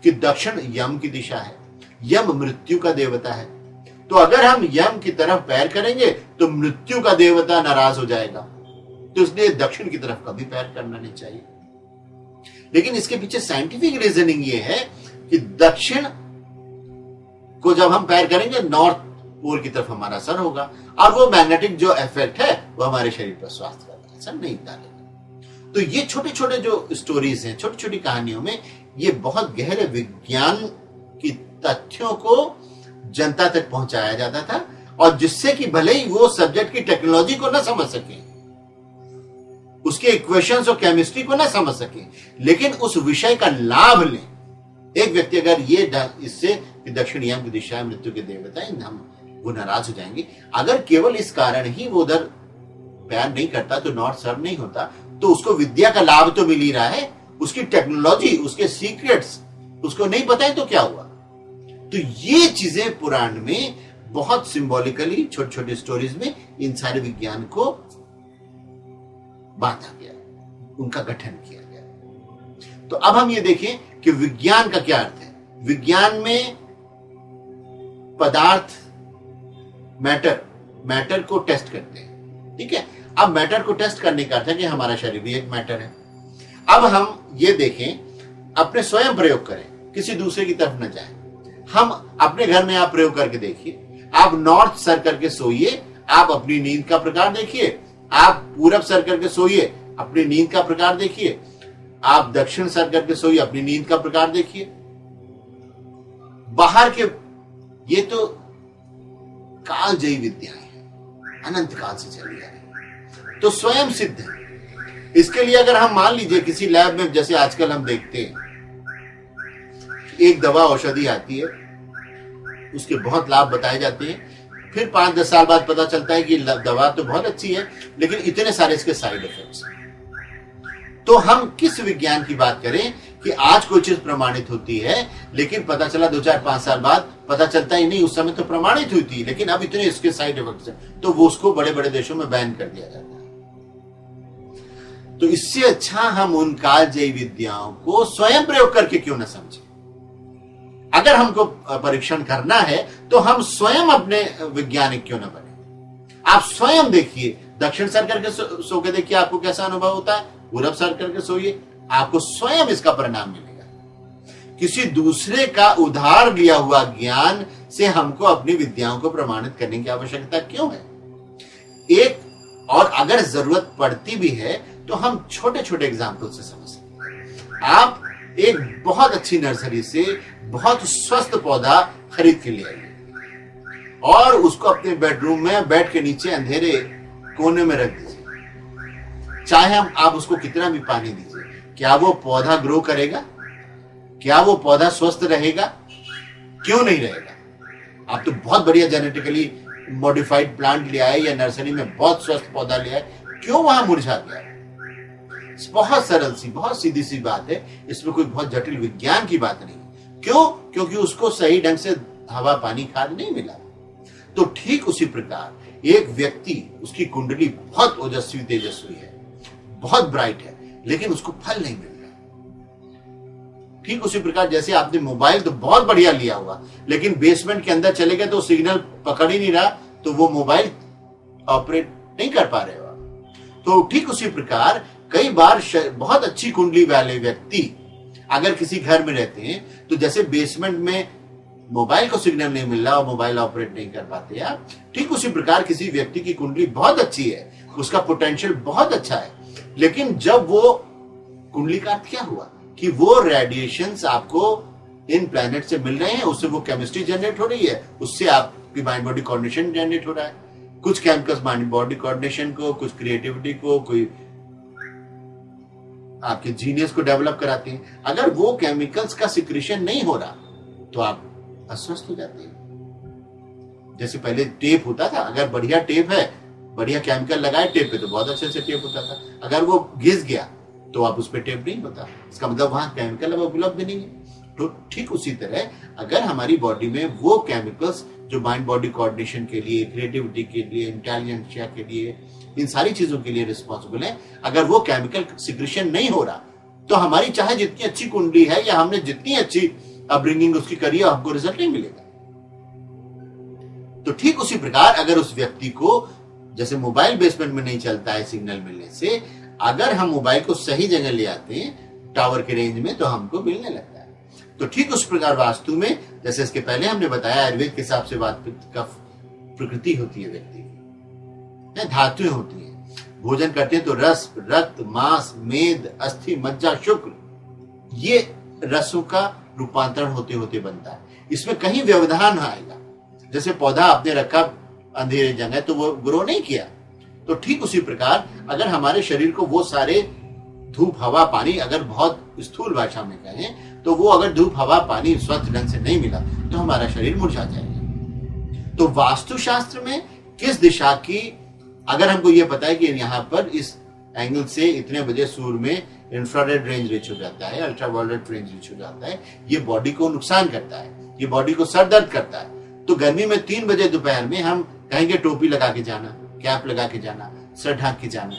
कि दक्षिण यम की दिशा है, यम मृत्यु का देवता है। तो अगर हम यम की तरफ पैर करेंगे तो मृत्यु का देवता नाराज हो जाएगा, तो इसलिए दक्षिण की तरफ कभी पैर करना नहीं चाहिए। लेकिन इसके पीछे साइंटिफिक रीजनिंग ये है कि दक्षिण को जब हम पैर करेंगे नॉर्थ पोल की तरफ हमारा असर होगा, और वो मैग्नेटिक जो इफेक्ट है वो हमारे शरीर पर स्वास्थ्य का असर नहीं डालेगा। तो ये छोटे छोटे जो स्टोरीज हैं, छोटी छोटी कहानियों में ये बहुत गहरे विज्ञान की तथ्यों को जनता तक पहुंचाया जाता था, और जिससे कि भले ही वो सब्जेक्ट की टेक्नोलॉजी को ना समझ सके, उसके इक्वेशंस और केमिस्ट्री को ना समझ सके, लेकिन उस विषय का लाभ लें। एक व्यक्ति अगर ये इससे दक्षिण यम की दिशा है, मृत्यु के देवता, हम वो नाराज हो जाएंगे, अगर केवल इस कारण ही वो उधर पैर नहीं करता तो नॉर्थ सर्व नहीं होता, तो उसको विद्या का लाभ तो मिल ही रहा है, उसकी टेक्नोलॉजी, उसके सीक्रेट्स उसको नहीं पता है तो क्या हुआ। तो ये चीजें पुराण में बहुत सिंबॉलिकली छोटे छोटे स्टोरीज में इन सारे विज्ञान को बांटा गया, उनका गठन किया गया। तो अब हम ये देखें कि विज्ञान का क्या अर्थ है। विज्ञान में पदार्थ, मैटर को टेस्ट करते हैं, ठीक है। अब मैटर को टेस्ट करने का अर्थ है कि हमारा शरीर भी एक मैटर है। अब हम ये देखें, अपने स्वयं प्रयोग करें, किसी दूसरे की तरफ न जाएं। हम अपने घर में आप प्रयोग करके देखिए, आप नॉर्थ सर करके सोइए, आप अपनी नींद का प्रकार देखिए, आप पूरब सर करके सोइए, अपनी नींद का प्रकार देखिए, आप दक्षिण सर करके सोइए, अपनी नींद का प्रकार देखिए। बाहर के ये तो कालजयी विद्याएं हैं, अनंत काल से चली आ रही, तो स्वयं सिद्ध है। इसके लिए अगर हम मान लीजिए किसी लैब में, जैसे आजकल हम देखते हैं, एक दवा औषधि आती है, उसके बहुत लाभ बताए जाते हैं, फिर 5-10 साल बाद पता चलता है कि दवा तो बहुत अच्छी है, लेकिन इतने सारे इसके साइड इफेक्ट्स हैं। तो हम किस विज्ञान की बात करें कि आज कोई चीज प्रमाणित होती है, लेकिन पता चला 2-4-5 साल बाद पता चलता ही नहीं, उस समय तो प्रमाणित हुई थी, लेकिन अब इतने इसके साइड इफेक्ट्स हैं, तो वो उसको बड़े बड़े देशों में बैन कर दिया जाता है। तो इससे अच्छा हम उन कालजयी विद्याओं को स्वयं प्रयोग करके क्यों ना समझें। अगर हमको परीक्षण करना है तो हम स्वयं अपने वैज्ञानिक क्यों ना बने। आप स्वयं देखिए, दक्षिण सर करके सो के देखिए आपको कैसा अनुभव होता है, पूरब सर करके सोइए, आपको स्वयं इसका परिणाम मिलेगा। किसी दूसरे का उधार लिया हुआ ज्ञान से हमको अपनी विद्याओं को प्रमाणित करने की आवश्यकता क्यों है। एक और अगर जरूरत पड़ती भी है तो हम छोटे छोटे एग्जाम्पल से समझ सकते हैं। आप एक बहुत अच्छी नर्सरी से बहुत स्वस्थ पौधा खरीद के ले आइए और उसको अपने बेडरूम में बेड के नीचे अंधेरे कोने में रख दीजिए। चाहे आप उसको कितना भी पानी दीजिए, क्या वो पौधा ग्रो करेगा? क्या वो पौधा स्वस्थ रहेगा? क्यों नहीं रहेगा? आप तो बहुत बढ़िया जेनेटिकली मॉडिफाइड प्लांट ले आए या नर्सरी में बहुत स्वस्थ पौधा ले आए, क्यों वहां मुरझा गया? बहुत सरल सी, बहुत सीधी सी बात है, इसमें कोई बहुत जटिल विज्ञान की बात नहीं। क्यों? क्योंकि उसको सही ढंग से हवा पानी खाद नहीं मिला। तो ठीक उसी प्रकार एक व्यक्ति, उसकी कुंडली बहुत ओजस्वी तेजस्वी है, बहुत ब्राइट है, लेकिन उसको फल नहीं मिल रहा। ठीक उसी प्रकार जैसे आपने मोबाइल तो बहुत बढ़िया लिया होगा, लेकिन बेसमेंट के अंदर चले गए तो सिग्नल पकड़ ही नहीं रहा, तो वो मोबाइल ऑपरेट नहीं कर पा रहे हो। तो ठीक उसी प्रकार कई बार बहुत अच्छी कुंडली वाले व्यक्ति अगर किसी घर में रहते हैं, तो जैसे बेसमेंट में मोबाइल को सिग्नल नहीं मिल रहा और मोबाइल ऑपरेट नहीं कर पाते आप, ठीक उसी प्रकार किसी व्यक्ति की कुंडली बहुत अच्छी है, उसका पोटेंशियल बहुत अच्छा है, लेकिन जब वो कुंडली का अर्थ क्या हुआ कि वो रेडिएशंस आपको इन प्लैनेट से मिल रहे हैं, उससे वो केमिस्ट्री जनरेट हो रही है, उससे आपकी माइंड बॉडी कोऑर्डिनेशन जनरेट हो रहा है। कुछ केमिकल्स माइंड बॉडी कोऑर्डिनेशन को, कुछ क्रिएटिविटी को, कोई आपके जीनियस को डेवलप कराते हैं। अगर वो केमिकल्स का सिक्रेशन नहीं हो रहा तो आप अस्वस्थ हो जाते हैं। जैसे पहले टेप होता था, अगर बढ़िया टेप है, बढ़िया केमिकल लगाए टेप पे तो बहुत अच्छे से टेप होता था, अगर वो घिस गया तो आप उस पर टेप नहीं होता, इसका मतलब वहां केमिकल अब उपलब्ध नहीं है। तो ठीक उसी तरह अगर हमारी बॉडी में वो केमिकल्स जो माइंड बॉडी कोऑर्डिनेशन के लिए, क्रिएटिविटी के लिए, इंटेलिजेंसिया के लिए, इन सारी चीजों के लिए रिस्पॉन्सिबल है, अगर वो केमिकल सिक्रेशन नहीं हो रहा तो हमारी चाहे जितनी अच्छी कुंडली है या हमने जितनी अच्छी अपब्रिंगिंग उसकी करिए, आपको रिजल्ट नहीं मिलेगा। तो ठीक उसी प्रकार अगर उस व्यक्ति को, जैसे मोबाइल बेसमेंट में नहीं चलता है सिग्नल मिलने से, अगर हम मोबाइल को सही जगह ले आते हैं टावर के रेंज में, तो हमको मिलने लगता है। तो ठीक उस प्रकार वास्तु में, जैसे इसके पहले हमने बताया, आयुर्वेद के हिसाब से बात का प्रकृति होती है व्यक्ति की, धातुएं होती हैं। भोजन करते हैं तो रस, रक्त, मांस, मेद, अस्थि, मज्जा, शुक्र, ये रसों का रूपांतरण होते होते बनता है। इसमें कहीं व्यवधान आएगा। जैसे पौधा आपने रखा अंधेरे जगह तो वो ग्रो नहीं किया, तो ठीक उसी प्रकार अगर हमारे शरीर को वो सारे धूप, हवा, पानी, अगर बहुत स्थूल भाषा में कहें तो वो अगर धूप, हवा, पानी स्वच्छ ढंग से नहीं मिला तो हमारा शरीर मुरझा जाएगा। तो वास्तुशास्त्र में किस दिशा की, अगर हमको ये पता है कि यहाँ पर इस एंगल से इतने बजे सूर्य में इंफ्रारेड रेंज रीच हो जाता है, अल्ट्रावायलेट रेंज रीच हो जाता है, ये बॉडी को नुकसान करता है, ये बॉडी को सर दर्द करता है, तो गर्मी में 3 बजे दोपहर में हम कहेंगे टोपी लगा के जाना, कैप लगा के जाना, सर ढक के जाना।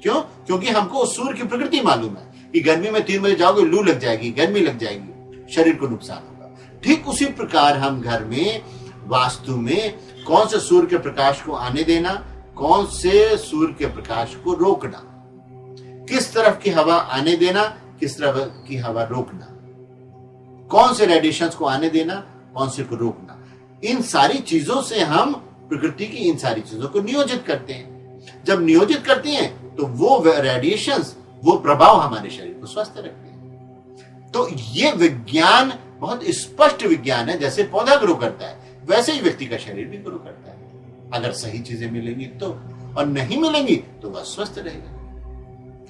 क्यों? क्योंकि हमको सूर्य की प्रकृति मालूम है कि गर्मी में 3 बजे जाओगे लू लग जाएगी, गर्मी लग जाएगी, शरीर को नुकसान होगा। ठीक उसी प्रकार हम घर में वास्तु में कौन से सूर्य के प्रकाश को आने देना, कौन से सूर्य के प्रकाश को रोकना, किस तरफ की हवा आने देना, किस तरफ की हवा रोकना, कौन से रेडिएशंस को आने देना, कौन से को रोकना, इन सारी चीजों से हम प्रकृति की इन सारी चीजों को नियोजित करते हैं। जब नियोजित करते हैं तो वो रेडिएशंस, वो प्रभाव हमारे शरीर को स्वस्थ रखते हैं। तो ये विज्ञान बहुत स्पष्ट विज्ञान है। जैसे पौधा ग्रो करता है वैसे ही व्यक्ति का शरीर भी ग्रो करता है, अगर सही चीजें मिलेंगी तो, और नहीं मिलेंगी तो वह स्वस्थ रहेगा।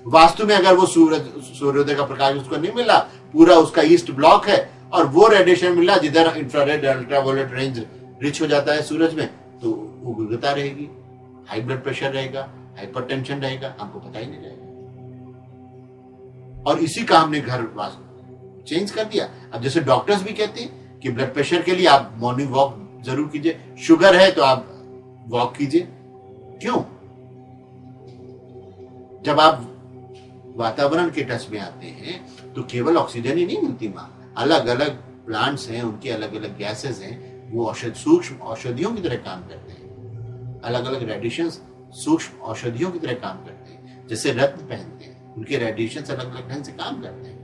वास्तु में अगर वो सूर्योदय का प्रकाश उसको नहीं मिला, पूरा उसका ईस्ट ब्लॉक है और वो रेडिएशन मिला जिधर इंफ्रारेड अल्ट्रावायलेट रेंज रिच हो जाता है सूरज में, तो वो गुर्गता रहेगी, हाई ब्लड प्रेशर रहेगा, हाइपरटेंशन रहेगा, हमको पता ही नहीं रहेगा। और इसी का हमने घर वास्तु चेंज कर दिया। अब जैसे डॉक्टर्स भी कहते हैं कि ब्लड प्रेशर के लिए आप मॉर्निंग वॉक जरूर कीजिए, शुगर है तो आप वॉक कीजिए। क्यों? जब आप वातावरण के टच में आते हैं तो केवल ऑक्सीजन ही नहीं मिलती वहां, अलग अलग प्लांट्स हैं, उनकी अलग अलग गैसेस हैं, वो सूक्ष्म औषधियों की तरह काम करते हैं। अलग अलग रेडिएशंस सूक्ष्म औषधियों की तरह काम करते हैं। जैसे रत्न पहनते हैं, उनके रेडिएशंस अलग अलग ढंग से काम करते हैं।